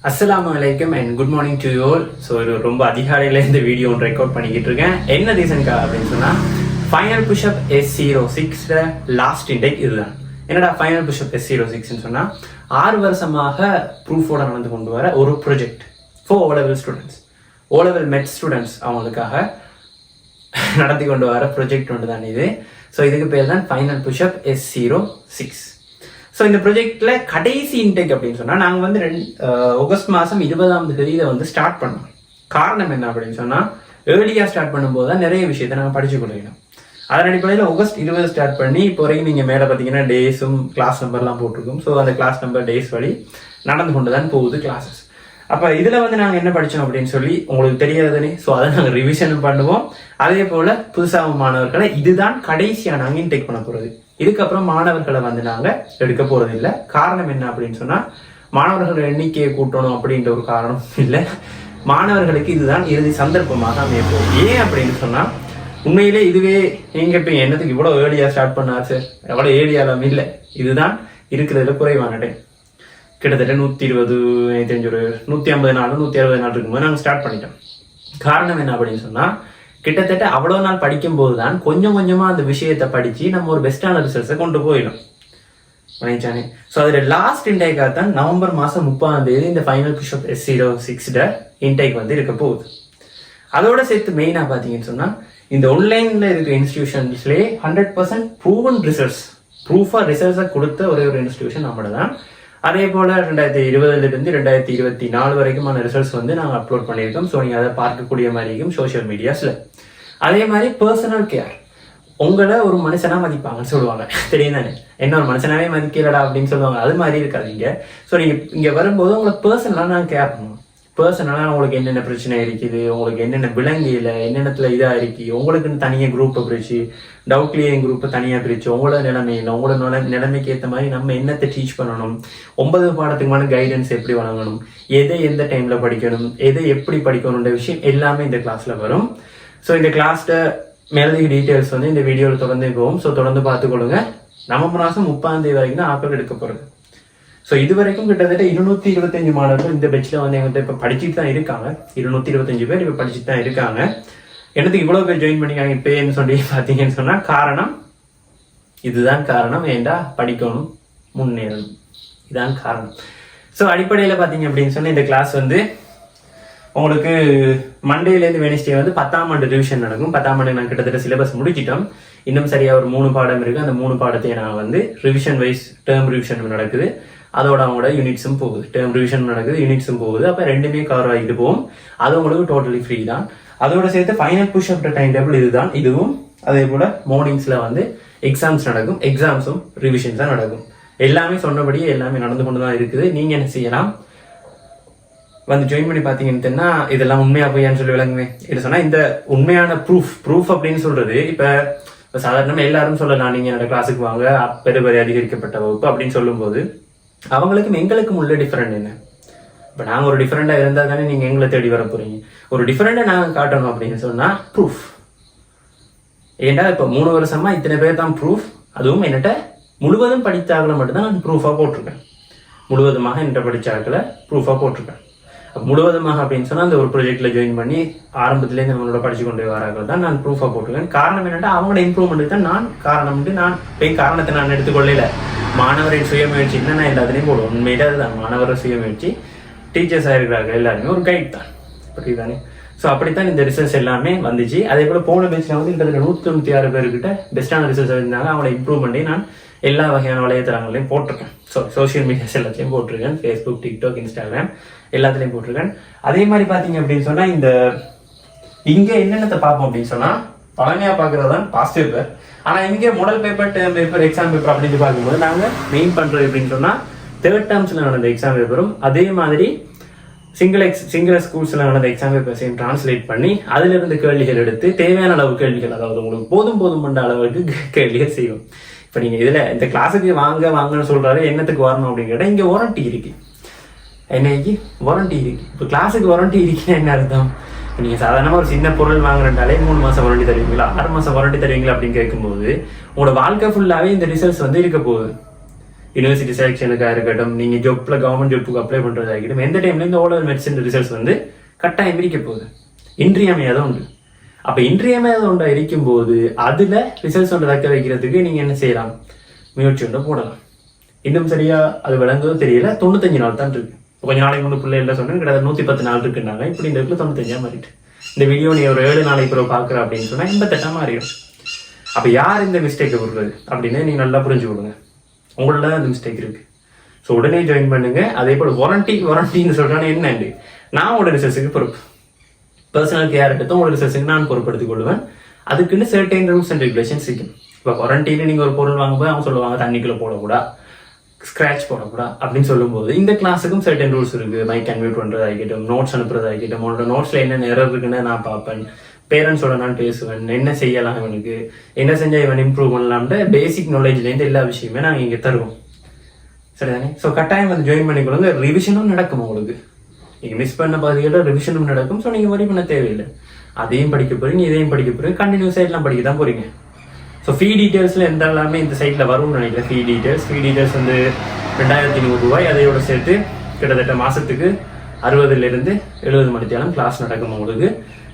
அஸ்ஸலாமு அலைக்கும் and good morning to you all. So இது ரொம்ப அதிகாலையில் இந்த வீடியோ ஒன்று ரெக்கார்ட் பண்ணிக்கிட்டு இருக்கேன். என்ன ரீசன்க்கா அப்படின்னு சொன்னால், final push-up S06 last intake இதுதான். என்னடா ஃபைனல் புஷ்அப் S06ன்னு சொன்னால், 6 வருஷமாக ப்ரூஃபோட நடந்து கொண்டு வர ஒரு project for O level students, O level மெட் ஸ்டூடெண்ட்ஸ் அவங்களுக்காக நடத்தி கொண்டு வர ப்ரொஜெக்ட் ஒன்று தான் இது. ஸோ இதுக்கு பேர் தான் ஃபைனல் புஷ்அப் S06. ஸோ இந்த ப்ரொஜெக்ட்ல கடைசி இன்டேக் அப்படின்னு சொன்னால், நாங்கள் வந்து ஆகஸ்ட் மாதம் 20ஆம் தேதியில வந்து ஸ்டார்ட் பண்ணோம். காரணம் என்ன அப்படின்னு சொன்னால், ஏர்லியாக ஸ்டார்ட் பண்ணும்போது தான் நிறைய விஷயத்தை நாங்கள் படிச்சு கொடுக்கணும். அதன் அடிப்படையில் ஆகஸ்ட் 20 ஸ்டார்ட் பண்ணி இப்போ வரைக்கும் நீங்கள் மேலே பார்த்தீங்கன்னா டேஸும் கிளாஸ் நம்பர்லாம் போட்டிருக்கோம். ஸோ அந்த கிளாஸ் நம்பர் டேஸ் வழி நடந்து கொண்டு தான் போகுது கிளாஸஸ். அப்போ இதில் வந்து நாங்கள் என்ன படித்தோம் அப்படின்னு சொல்லி உங்களுக்கு தெரியாதுன்னு, ஸோ அதை நாங்கள் ரிவிஷனும் பண்ணுவோம். அதே போல் புதுசாக மாணவர்களை இதுதான் கடைசியாக நாங்கள் இன்டேக் பண்ண போகிறது. இதுக்கப்புறம் மாணவர்களை வந்து நாங்கள் எடுக்க போகிறது இல்லை. காரணம் என்ன அப்படின்னு சொன்னால், மாணவர்கள் எண்ணிக்கையை கூட்டணும் அப்படின்ற ஒரு காரணம் இல்லை. மாணவர்களுக்கு இதுதான் இறுதி சந்தர்ப்பமாக அமைய போகுது. ஏன் அப்படின்னு சொன்னால், உண்மையிலே இதுவே நீங்கள் இப்போ என்னத்துக்கு இவ்வளோ ஏர்லியாக ஸ்டார்ட் பண்ணாச்சு, எவ்வளோ ஏர்லியாலாம் இல்லை. இதுதான் இருக்கிறதுல குறைவான டைம். கிட்டத்தட்ட 120 தெரிஞ்ச ஒரு 150 நாள் 160 நாள் இருக்கும்போது நாங்கள் ஸ்டார்ட் பண்ணிட்டோம். காரணம் என்ன அப்படின்னு சொன்னால், கிட்டத்தட்ட அவ்வளோ நாள் படிக்கும் போது தான் கொஞ்சம் கொஞ்சமாக அந்த விஷயத்தை படித்து நம்ம ஒரு பெஸ்ட்டான ரிசல்ட்ஸை கொண்டு போயிடும் நினைச்சானே. ஸோ அதில் லாஸ்ட் இன்டேக்காக தான் நவம்பர் மாதம் 30ஆம் தேதி இந்த ஃபைனல் புஷ்அப் S06 இன்டேக் வந்து இருக்க போகுது. அதோட சேர்த்து மெயினாக பார்த்தீங்கன்னு சொன்னால், இந்த ஆன்லைனில் இருக்கிற இன்ஸ்டிடியூஷன்ஸ்லேயே 100% ப்ரூவன் ரிசல்ட்ஸ், ப்ரூஃபாக ரிசல்ட்ஸை கொடுத்த ஒரே ஒரு இன்ஸ்டிடியூஷன் நம்மள தான். அதே போல் 2020 2024 வரைக்குமான ரிசல்ட்ஸ் வந்து நாங்கள் அப்லோட் பண்ணியிருக்கோம். ஸோ நீங்கள் அதை பார்க்கக்கூடிய மாதிரி இருக்கும் சோஷியல் மீடியாஸில். அதே மாதிரி பர்சனல் கேர், உங்களை ஒரு மனுஷனாக மதிப்பாங்கன்னு சொல்லுவாங்க, தெரியும் தானே. என்ன ஒரு மனுஷனாவே மதிக்கிறடா அப்படின்னு சொல்லுவாங்க, அது மாதிரி இருக்காதீங்க. ஸோ நீங்கள் இங்கே வரும்போது உங்களை பர்சனலாக நான் கேர் பண்ணுவோம். பர்சனலாக உங்களுக்கு என்னென்ன பிரச்சனை இருக்குது, உங்களுக்கு என்னென்ன விலங்கியில் என்னென்னத்துல இதாக இருக்கு, உங்களுக்குன்னு தனியாக குரூப்பை பிரித்து, டவுட் கிளியரிங் குரூப்பை தனியாக பிரித்து, உங்களோட நிலைமையில் உங்களோட நிலைமைக்கு ஏற்ற மாதிரி நம்ம என்னத்தை டீச் பண்ணணும், 9 பாடத்துக்குமான கைடன்ஸ் எப்படி வழங்கணும், எதை எந்த டைமில் படிக்கணும், எதை எப்படி படிக்கணுன்ற விஷயம் எல்லாமே இந்த கிளாஸில் வரும். ஸோ இந்த கிளாஸில் மேலதிக டீட்டெயில்ஸ் வந்து இந்த வீடியோவில் தொடர்ந்து போகும். ஸோ தொடர்ந்து பார்த்துக்கொள்ளுங்க. நவம்பர் மாதம் 30ஆம் தேதி வரைக்கும் தான் ஆக்கள் எடுக்க போகிறது. ஸோ இது வரைக்கும் கிட்டத்தட்ட 225 மாணவர்கள் இந்த பெட்சில் வந்து எங்கள்கிட்ட இப்போ படிச்சுட்டு தான் இருக்காங்க. 225 பேர் இப்போ படிச்சுட்டு தான் இருக்காங்க. என்னத்துக்கு இவ்வளோ பேர் ஜாயின் பண்ணிக்காங்க இப்போன்னு சொல்லி பார்த்தீங்கன்னு சொன்னால், காரணம் இதுதான் காரணம். ஏண்டா படிக்கணும், முன்னேறணும், இதுதான் காரணம். ஸோ அடிப்படையில் பார்த்தீங்க அப்படின்னு சொன்னால், இந்த கிளாஸ் வந்து உங்களுக்கு மண்டேலேருந்து வெனிஸ்டே வந்து 10ஆம் ஆண்டு ரிவிஷன் நடக்கும். 10ஆம் ஆண்டு நான் கிட்டத்தட்ட சிலபஸ் முடிச்சிட்டோம். இன்னும் சரியாக ஒரு 3 பாடம் இருக்குது. அந்த 3 பாடத்தையும் நான் வந்து ரிவிஷன் வைஸ் டேர்ம் ரிவிஷன் நடக்குது. அதோட அவங்களோட யூனிட்ஸும் போகுது. டேர்ம் ரிவிஷன் நடக்குது, யூனிட்ஸும் போகுது. அப்போ ரெண்டுமே கவர் ஆகிட்டு போகும். அது உங்களுக்கு டோட்டலி ஃப்ரீ தான். அதோட சேர்த்து ஃபைனல் புஷ்அப் டைம் டேபிள் இதுதான். இதுவும் அதே போல் மார்னிங்ஸில் வந்து எக்ஸாம்ஸ் நடக்கும். எக்ஸாம்ஸும் ரிவிஷன்ஸாக நடக்கும். எல்லாமே சொன்னபடியே எல்லாமே நடந்து கொண்டு தான் இருக்குது. நீங்கள் என்ன செய்யலாம், வந்து ஜாயின் பண்ணி பார்த்தீங்கன்னா இதெல்லாம் உண்மையா போயான்னு சொல்லி விளங்குவேன். இது சொன்னால் இந்த உண்மையான ப்ரூஃப் அப்படின்னு சொல்றது, இப்போ சாதாரணமாக எல்லாரும் சொல்லலாம், நீங்கள் என்னோட கிளாஸுக்கு வாங்க, பெரிய அதிகரிக்கப்பட்ட வகுப்பு அப்படின்னு சொல்லும்போது, அவங்களுக்கும் எங்களுக்கும் உள்ள டிஃபரெண்ட் என்ன? இப்போ நாங்கள் ஒரு டிஃபரெண்டாக இருந்தால் தானே நீங்கள் எங்களை தேடி வர போறீங்க. ஒரு டிஃபரெண்டாக நாங்கள் காட்டணும் அப்படின்னு சொன்னால் ப்ரூஃப். ஏண்டா இப்போ 3 வருஷமா இத்தனை பேர் தான் ப்ரூஃப். அதுவும் என்னட்ட முழுவதும் படித்தாக்களை மட்டும்தான் நான் ப்ரூஃபாக போட்டிருக்கேன். முழுவதுமாக என்கிட்ட படித்தாக்களை ப்ரூஃபாக போட்டிருக்கேன். முழுவதுமாக அப்படின்னு சொன்னால் அந்த ஒரு ப்ராஜெக்ட்ல ஜாயின் பண்ணி ஆரம்பத்துலேருந்து நம்மளோட படிச்சு கொண்டு வரார்கள் தான் நான் ப்ரூஃபாக போட்டிருக்கேன். காரணம் என்னென்னா, அவங்களோட இம்ப்ரூவ்மெண்ட்டுக்கு தான் நான் காரணம்ட்டு நான் காரணத்தை நான் எடுத்துக்கொள்ளல. மாணவரின் சுயமுயற்சி என்னன்னா எல்லாத்துலேயும் போடுவோம். உண்மையில அதுதான் மாணவர சுயமுயற்சி. டீச்சர்ஸ் ஆகிருக்கிறார்கள் எல்லாருமே ஒரு கைட் தான், புரியுதானே. ஸோ அப்படித்தான் இந்த ரிசல்ட்ஸ் எல்லாமே வந்துச்சு. அதே போல் போன பேச்சில் வந்து கிட்டத்தட்ட 196 பேர்கிட்ட பெஸ்ட்டான ரிசல்ட்ஸ் இருந்தாங்க. அவங்களோட இம்ப்ரூவ்மெண்ட்டையும் நான் எல்லா வகையான வலைத்தளங்களையும் போட்டிருக்கேன். ஸோ சோஷியல் மீடியாஸ் எல்லாத்தையும் போட்டிருக்கேன். ஃபேஸ்புக், டிக்டாக், இன்ஸ்டாகிராம் எல்லாத்துலேயும் போட்டிருக்கேன். அதே மாதிரி பார்த்தீங்க அப்படின்னு சொன்னால், இந்த இங்கே என்னென்னத்தை பார்ப்போம் அப்படின்னு சொன்னால், பழமையாக பார்க்குறது தான் பாஸ்ட் பேப்பர். ஆனால் இங்கே model paper, term paper, exam paper அப்படின்னு பார்க்கும்போது நாங்கள் மெயின் பண்ணுறது அப்படின்னு சொன்னால், 3rd டேர்ம்ஸில் நடந்த எக்ஸாம் பேப்பரும் அதே மாதிரி சிங்கிள் ஸ்கூல்ஸில் நடந்த எக்ஸாம் பேப்பர்ஸையும் டிரான்ஸ்லேட் பண்ணி அதிலிருந்து கேள்விகள் எடுத்து தேவையான அளவு கேள்விகள், அதாவது உங்களுக்கு போதும் பண்ண அளவுக்கு கேள்விகள் செய்வோம். இப்போ நீங்கள் இதில் இந்த கிளாஸுக்கு வாங்கன்னு சொல்கிறாரு, என்னத்துக்கு வரணும் அப்படின்னு கேட்டால், இங்கே வாரண்டி இருக்கு. என்னைக்கு வாரண்டி இருக்கு. இப்போ கிளாஸுக்கு வாரண்டி இருக்குன்னு என்ன அர்த்தம்? நீங்கள் சாதாரணமாக ஒரு சின்ன பொருள் வாங்குறதாலே 3 மாதம் வாரண்டி தருவீங்களா, 6 மாதம் வாரண்டி தருவீங்களா அப்படின்னு கேட்கும்போது, உங்களோட வாழ்க்கை ஃபுல்லாகவே இந்த ரிசல்ட்ஸ் வந்து இருக்க போகுது. யூனிவர்சிட்டி செலெக்ஷனுக்காக இருக்கட்டும், நீங்க ஜாப்ல கவர்மெண்ட் ஜாப்புக்கு அப்ளை பண்றதா இருக்கட்டும், எந்த டைம்ல இந்த ஓலர் மெடிசன் ரிசல்ட்ஸ் வந்து கட்டாயம் இருக்க போகுது. இன்றியமையாத உண்டு. அப்ப இன்றியமையாத ஒன்றா இருக்கும் போது அதுல ரிசல்ட்ஸ் ஒன்று தக்க வைக்கிறதுக்கு நீங்க என்ன செய்யலாம், முயற்சி ஒன்று போடலாம். இன்னும் சரியா அது விளங்குதோ தெரியல, 95 நாள் தான் இருக்கு. கொஞ்ச நாளைக்கு முன்னு பிள்ளை எல்லாம் சொன்னேன், கிட்ட 110 நாள் இருக்குன்னாங்க. இப்படி இந்த இடத்துல 95 மாறிட்டு, இந்த வீடியோ நீ ஒரு 7 நாளைக்கு பிறகு பாக்குற அப்படின்னு சொன்னா 88 மாறிடும். அப்ப யார் இந்த மிஸ்டேக்கை விடுறது அப்படின்னு நீங்க நல்லா புரிஞ்சு கொடுங்க. உங்களோட அந்த மிஸ்டேக் இருக்கு. ஸோ உடனே ஜாயின் பண்ணுங்க. அதே போல வாரண்டின்னு சொல்றானே என்னண்டு, நான் உங்களோட ரிசல்ட்ஸுக்கு பொறுப்பு, பர்சனல் கேர் எடுத்து உங்களோட ரிசல்ட்ஸுக்கு நான் பொறுப்படுத்திக் கொள்வேன். அதுக்குன்னு சர்டைன் ரூல்ஸ் அண்ட் ரெகுலேஷன்ஸ் இருக்கு. இப்போ வாரண்டின்னு நீங்க ஒரு பொருள் வாங்கும்போது அவங்க சொல்லுவாங்க தண்ணிக்குள்ள போடக்கூடா, ஸ்கிராச் போடக்கூடா அப்படின்னு சொல்லும்போது இந்த கிளாஸுக்கும் சர்டன் ரூல்ஸ் இருக்கு. மைக் கன்வெர்ட் பண்றது ஆகிட்டும், நோட்ஸ் அனுப்புறது ஆகிட்டும், உங்களோட நோட்ஸ்ல என்ன எரர் இருக்குன்னு நான் பார்ப்பேன், பேரண்ட்ஸோட நான் பேசுவேன், என்ன செய்யலாம் இவனுக்கு, என்ன செஞ்சா இவன் இம்ப்ரூவ் பண்ணலாம்ன்ற பேசிக் நாலேஜ்லேருந்து எல்லா விஷயமே நாங்கள் இங்கே தருவோம். சரிதானே? ஸோ கட்டாயம் வந்து ஜாயின் பண்ணிக்கொள்ளுங்க. ரிவிஷனும் நடக்கும். உங்களுக்கு நீங்கள் மிஸ் பண்ண பகுதிகளில் ரிவிஷனும் நடக்கும். ஸோ நீங்கள் வரி பண்ண தேவையில்லை. அதையும் படிக்க போறீங்க, இதையும் படிக்க போறீங்க, கண்டினியூஸாக எல்லாம் படிக்க தான் போறீங்க. ஸோ ஃபீ டீட்டெயில்ஸில் எந்த எல்லாமே இந்த சைட்டில் வரும்னு நினைக்கிறேன். ஃபீ டீட்டெயில்ஸ் வந்து 2100 ரூபாய். அதையோட சேர்த்து கிட்டத்தட்ட மாதத்துக்கு 60 to 70 மணித்தியாலும் கிளாஸ் நடக்கும். உங்களுக்கு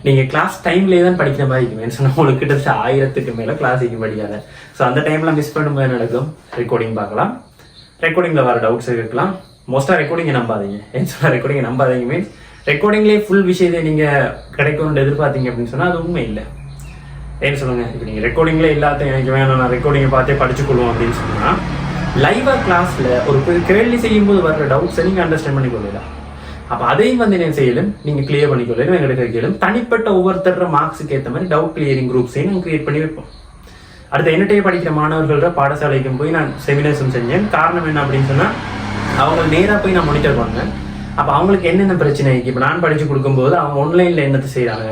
நீங்கள் கிளாஸ் டைம்லேயே தான் படிக்கிற மாதிரி இருக்குமே சொன்னால் உங்களுக்கு கிட்டத்தட்ட 1000க்கு மேலே கிளாஸுக்கு படிக்காத. ஸோ அந்த டைமில் மிஸ் பண்ணும்போது நடக்கும். ரெக்கார்டிங் பார்க்கலாம், ரெக்கார்டிங்கில் வர டவுட்ஸ் இருக்கலாம். மோஸ்ட்டாக ரெக்கார்டிங்கை நம்பாதீங்க. ஏன்னு சொன்னால் ரெக்கார்டிங்கை நம்பாதீங்க மீன்ஸ் ரெக்கார்டிங்லேயே ஃபுல் விஷயத்தை நீங்கள் கிடைக்கும்னு எதிர்பார்த்தீங்க அப்படின்னு சொன்னால் அது உண்மை இல்லை. ஏன்னு சொல்லுங்க, இப்போ நீங்கள் ரெக்கார்டிங்ல எல்லாத்தையும் எனக்கு வேணும், நான் ரெக்கார்டிங்கை பார்த்தே படிச்சுக்கொள்வோம் அப்படின்னு சொன்னால் லைவா கிளாஸ்ல ஒரு கேள்வி செய்யும் போது வர்ற டவுட்ஸை நீங்கள் அண்டர்ஸ்டாண்ட் பண்ணிக்கொள்ளலாம். அப்போ அதையும் வந்து என்ன செய்யலும், நீங்கள் கிளியர் பண்ணிக்கொள்ளலும், எங்களுக்கு கேளும். தனிப்பட்ட ஒவ்வொருத்தர மார்க்ஸுக்கு ஏற்ற மாதிரி டவுட் கிளியரிங் குரூப்ஸையும் நான் கிரியேட் பண்ணி வைப்போம். அடுத்த என்னட்டையே படிக்கிற மாணவர்களோட பாடசாலைக்கும் போய் நான் செமினார்ஸும் செஞ்சேன். காரணம் என்ன அப்படின்னு சொன்னால் அவங்க நேராக போய் நான் மானிட்டர் பண்ணேன். அப்போ அவங்களுக்கு என்னென்ன பிரச்சனை இருக்குது, இப்போ நான் படித்து கொடுக்கும்போது அவங்க ஆன்லைனில் என்னத்தை செய்கிறாங்க,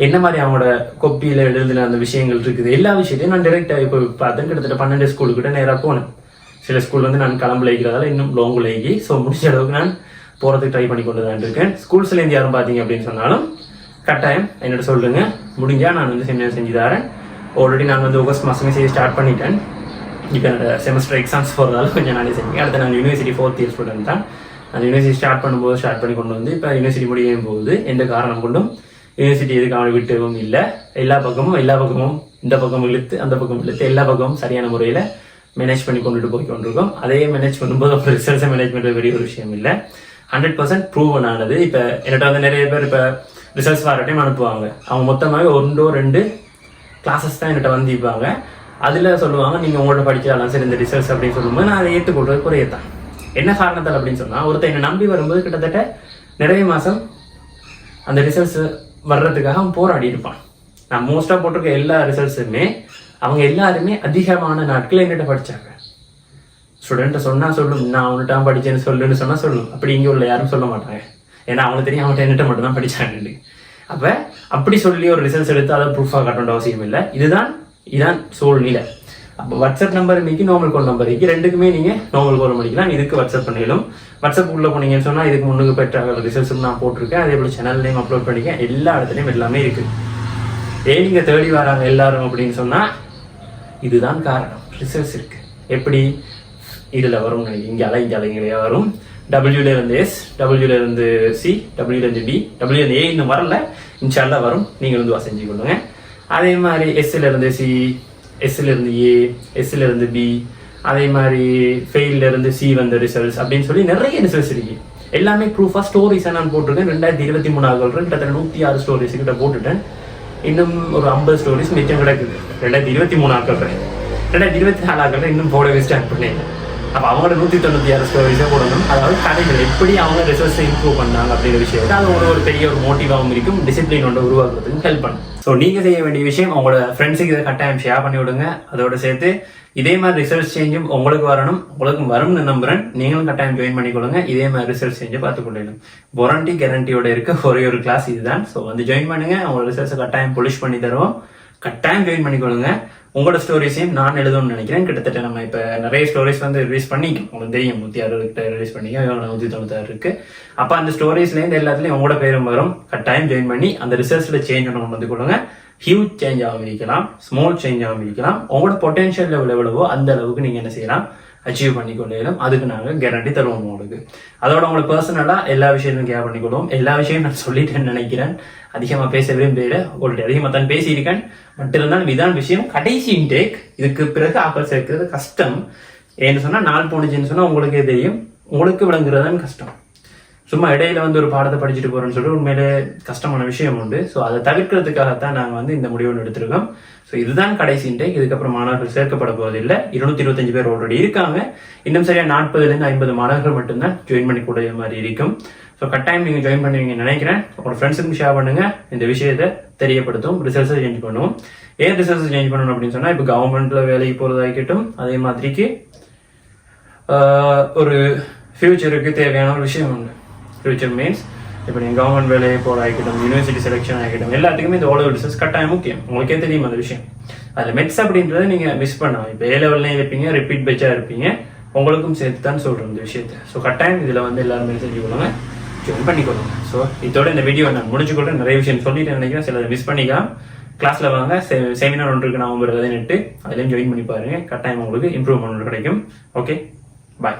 என்ன மாதிரி அவங்களோட கொப்பியில் எழுதுன அந்த விஷயங்கள் இருக்குது, எல்லா விஷயத்தையும் நான் டைரெக்டாக இப்போ பார்த்தேன். கிட்டத்தட்ட 12 ஸ்கூலுக்கிட்ட நேராக போனேன். சில ஸ்கூல் வந்து நான் கிளம்பு லைக்கிறதால இன்னும் லாங் லைகி. ஸோ முடிஞ்ச அளவுக்கு நான் போகிறதுக்கு ட்ரை பண்ணி கொண்டு தான் இருக்கேன். ஸ்கூல்ஸ்லேருந்து யாரும் பார்த்தீங்க அப்படின்னு சொன்னாலும் கட்டாயம் என்னோட சொல்லுங்க, முடிஞ்சால் நான் வந்து செமினார் செஞ்சு தரேன். ஆல்ரெடி நான் வந்து ஆகஸ்ட் மாதமே செய்ய ஸ்டார்ட் பண்ணிட்டேன். இப்போ என்னோட செமஸ்டர் எக்ஸாம்ஸ் போகிறதால கொஞ்சம் நானே செஞ்சேன். அடுத்து நான் யூனிவர்சிட்டி 4th year ஸ்டூடெண்ட் தான். அந்த யூனிவர்சிட்டி ஸ்டார்ட் பண்ணி கொண்டு வந்து இப்போ யூனிவர்சிட்டி முடியும் போது எந்த காரணம் கொண்டும் யூனிவர்சிட்டி எதுக்கு அவனை விட்டவும் இல்லை. எல்லா பக்கமும் இந்த பக்கம் இழுத்து அந்த பக்கம் இழுத்து எல்லா பக்கமும் சரியான முறையில் மேனேஜ் பண்ணி கொண்டுட்டு போய் கொண்டிருக்கோம். அதே மேனேஜ் பண்ணும்போது அப்புறம் ரிசல்ட்ஸை மேனேஜ் பண்ணுறது பெரிய ஒரு விஷயம் இல்லை. 100% ப்ரூவன் ஆனது. இப்போ என்கிட்ட வந்து நிறைய பேர் இப்போ ரிசல்ட்ஸ் வர டைம் அனுப்புவாங்க. அவங்க மொத்தமாகவே 1-2 கிளாஸஸ் தான் என்கிட்ட வந்துப்பாங்க. அதில் சொல்லுவாங்க நீங்கள் உங்கள்கிட்ட படிச்சாலும் சரி இந்த ரிசல்ட்ஸ் அப்படின்னு சொல்லும்போது நான் அதை ஏற்றுக்கொள்றது குறையத்தான். என்ன காரணத்தால் அப்படின்னு சொன்னால் ஒருத்தர் என்னை நம்பி வரும்போது கிட்டத்தட்ட நிறைய மாதம் அந்த ரிசல்ட்ஸ் வர்றதுக்காக அவன் போராடி இருப்பான். நான் மோஸ்ட்டாக போட்டிருக்க எல்லா ரிசல்ட்ஸுமே அவங்க எல்லாருமே அதிகமான நாட்கள் என்கிட்ட படித்தாங்க. ஸ்டூடெண்ட்டை சொன்னால் சொல்லும், நான் அவன்கிட்ட படித்தேன்னு சொல்லுன்னு சொன்னால் சொல்லும். அப்படி இங்கே உள்ள யாரும் சொல்ல மாட்டாங்க. ஏன்னா அவனுக்கு தெரியும் அவன்கிட்ட என்கிட்ட மட்டும் தான் படித்தாங்க. அப்போ அப்படி சொல்லி ஒரு ரிசல்ட்ஸ் எடுத்து அதை ப்ரூஃபாக காட்ட அவசியம் இல்லை. இதான் சூழ்நிலை. அப்போ வாட்ஸ்அப் நம்பர் இன்னைக்கு நார்மல் கால் நம்பர் இன்னைக்கு ரெண்டுக்குமே நீங்கள் நார்மல் கால் பண்ணிக்கலாம். இதுக்கு வாட்ஸ்அப் பண்ணிடலாம். வாட்ஸ்அப் உள்ள போனீங்கன்னு சொன்னால் இதுக்கு முன்னுக்கு பெற்ற ரிசல்ட்ஸும் நான் போட்டிருக்கேன். அதே போல் சேனல்லையும் அப்லோட் பண்ணிக்கேன். எல்லா இடத்துலையும் எல்லாமே இருக்குது. ஏன் நீங்கள் தேடி வராங்க எல்லாரும் அப்படின்னு சொன்னால் இதுதான் காரணம். ரிசல்ட்ஸ் இருக்குது. எப்படி இதில் வரும், இங்கே அலைங்களையே வரும். டபிள்யூல இருந்து எஸ், டபிள்யூல இருந்து சி, டபிள்யூல இருந்து டி, டபிள்யூ இருந்து ஏ இன்னும் வரல, இன்ஷால்லா வரும். நீங்கள் வந்து செஞ்சு கொள்ளுங்க. அதே மாதிரி எஸ்ல இருந்து சி, எஸ்ல இருந்து ஏ, எஸ்ல இருந்து பி, அதே மாதிரி ஃபெயில்ல இருந்து சி வந்த ரிசல்ட்ஸ் அப்படின்னு சொல்லி நிறைய ரிசல்ட்ஸ் இருக்கு. எல்லாமே ப்ரூஃபா ஸ்டோரிஸாக நான் போட்டிருக்கேன். 2023 கிட்டத்தட்ட 106 ஸ்டோரிஸ் கிட்ட போட்டுட்டேன். இன்னும் ஒரு 50 ஸ்டோரிஸ் மிச்சம் கிடக்குது. 2023 2024 இன்னும் போடவே ஸ்டார்ட் பண்ணேன். அப்போ அவங்களோட 196 ஸ்டோரிஸே போடணும். அதாவது கதைகள் எப்படி அவங்க ரிசல்ட்ஸை இம்ப்ரூவ் பண்ணாங்க அப்படிங்கிற விஷயத்தை அது ஒரு பெரிய ஒரு மோட்டிவாகவும் இருக்கும். டிசிப்ளின் ஒன்று உருவாக்குறதுக்கு ஹெல்ப் பண்ணும். ஸோ நீங்கள் செய்ய வேண்டிய விஷயம் உங்களோட ஃப்ரெண்ட்ஸுக்கு இதை கட்டாயம் ஷேர் பண்ணி விடுங்க. அதோட சேர்த்து இதே மாதிரி ரிசல்ட்ஸ் சேஞ்சும் உங்களுக்கு வரும்னு நம்புறேன். நீங்களும் கட்டாயம் ஜாயின் பண்ணிக்கொள்ளுங்க. இதே மாதிரி ரிசல்ட்ஸ் சேஞ்சை பார்த்துக்கொள்ளணும். வாரண்டி கேரண்டியோட இருக்க ஒரே ஒரு கிளாஸ் இதுதான். ஸோ வந்து ஜாயின் பண்ணுங்க. உங்களோட ரிசல்ட்ஸை கட்டாயம் பொலிஷ் பண்ணி தருவோம். கட்டாயம் ஜாயின் பண்ணிக்கொள்ளுங்க. உங்களோட ஸ்டோரிஸையும் நான் எழுதணும்னு நினைக்கிறேன். கிட்டத்தட்ட நம்ம இப்போ நிறைய ஸ்டோரிஸ் வந்து ரிலீஸ் பண்ணிக்கோம். உங்களுக்கு தெரியும் 160 ரிலீஸ் பண்ணிக்கோம், 196 இருக்கு. அப்போ அந்த ஸ்டோரிஸ்லேருந்து எல்லாத்துலேயும் உங்களோட பேரும் வரும். கட்டாயம் ஜாயின் பண்ணி அந்த ரிசல்ட்ஸில் சேஞ்ச் ஒன்று கொண்டு வந்து கொடுங்க. ஹியூஜ் சேஞ்ச் ஆகும் இருக்கலாம், ஸ்மால் சேஞ்ச் ஆகும் இருக்கலாம். உங்களோட பொட்டன்ஷியல் லெவல் எவ்வளவோ அந்த அளவுக்கு நீங்கள் என்ன செய்யலாம், அச்சீவ் பண்ணிக்கொள்ளும். அதுக்கு நாங்கள் கேரண்டி தருவோம் உங்களுக்கு. அதோட உங்களுக்கு பர்சனலாக எல்லா விஷயத்தையும் கேர் பண்ணிக்கொள்வோம். எல்லா விஷயமும் நான் சொல்லிட்டேன்னு நினைக்கிறேன். அதிகமாக பேச விரும்பல, ஆல்ரெடி அதிகமாக தான் பேசியிருக்கேன். பட் இருந்தாலும் இதான் விஷயம். கடைசி இன்டேக், இதுக்கு பிறகு ஆக்கள் சேர்க்கிறது கஷ்டம். ஏன்னு சொன்னால் நாள் போனுச்சுன்னு சொன்னால் உங்களுக்கே தெரியும், உங்களுக்கு விளங்குறதுதான் கஷ்டம். சும்மா இடையில வந்து ஒரு பாடத்தை படிச்சுட்டு போறோம்னு சொல்லிட்டு உண்மையிலே கஷ்டமான விஷயம் உண்டு. ஸோ அதை தவிர்க்கிறதுக்காகத்தான் நாங்கள் வந்து இந்த முடிவு எடுத்திருக்கோம். ஸோ இதுதான் கடைசி இன்டேக். இதுக்கப்புறம் மாணவர்கள் சேர்க்கப்பட போவதில்லை. 225 பேர் ஆல்ரெடி இருக்காங்க. இன்னும் சரியா 40லேருந்து 50 மாணவர்கள் மட்டும்தான் ஜாயின் பண்ணிக்கூடிய மாதிரி இருக்கும். ஸோ கட்டாயம் நீங்கள் ஜாயின் பண்ணுவீங்கன்னு நினைக்கிறேன். உங்களோட ஃப்ரெண்ட்ஸுக்கு ஷேர் பண்ணுங்க. இந்த விஷயத்தை தெரியப்படுத்தும். ரிசல்ட்ஸை சேஞ்ச் பண்ணுவோம். ஏன் ரிசல்ட்ஸ் சேஞ்ச் பண்ணணும் அப்படின்னு சொன்னால், இப்போ கவர்மெண்ட்ல வேலைக்கு போகிறதாகிட்டும், அதே மாதிரிக்கு ஒரு ஃபியூச்சருக்கு தேவையான ஒரு விஷயம் உண்டு. ஃபியூச்சர் மீன்ஸ் இப்போ நீங்கள் கவர்மெண்ட் வேலையை போகிற ஆகிட்டும், யூனிவர்சிட்டி செலெக்ஷன் ஆகிட்டும், எல்லாத்துக்குமே இந்த ஓலோ ரிசல்ட்ஸ் கட்டாயம் முக்கியம். உங்களுக்கே தெரியும் அந்த விஷயம். அதில் மெட்ஸ் அப்படின்றத நீங்கள் மிஸ் பண்ணலாம். இப்போ ஏ லெவல்லையும் இருப்பீங்க, ரிப்பீட் பேட்சாக இருப்பீங்க. உங்களுக்கும் சேர்த்து தான் சொல்கிறேன் இந்த விஷயத்தை. ஸோ கட்டாயம் இதில் வந்து எல்லாருமே செஞ்சு கொள்ளுங்க, ஜாயின் பண்ணிக்கொள்ளுங்க. ஸோ இதோட இந்த வீடியோ நான் முடிச்சுக்கொள்றேன். நிறைய விஷயம் சொல்லிட்டு நினைக்கிறேன், சிலதை மிஸ் பண்ணிக்கலாம். கிளாஸில் வாங்க, செமினார் ஒன்று இருக்கு நவம்பர் 18, அதுலேயும் ஜாயின் பண்ணி பாருங்க. கட்டாயம் உங்களுக்கு இம்ப்ரூவ்மெண்ட் கிடைக்கும். ஓகே, பாய்.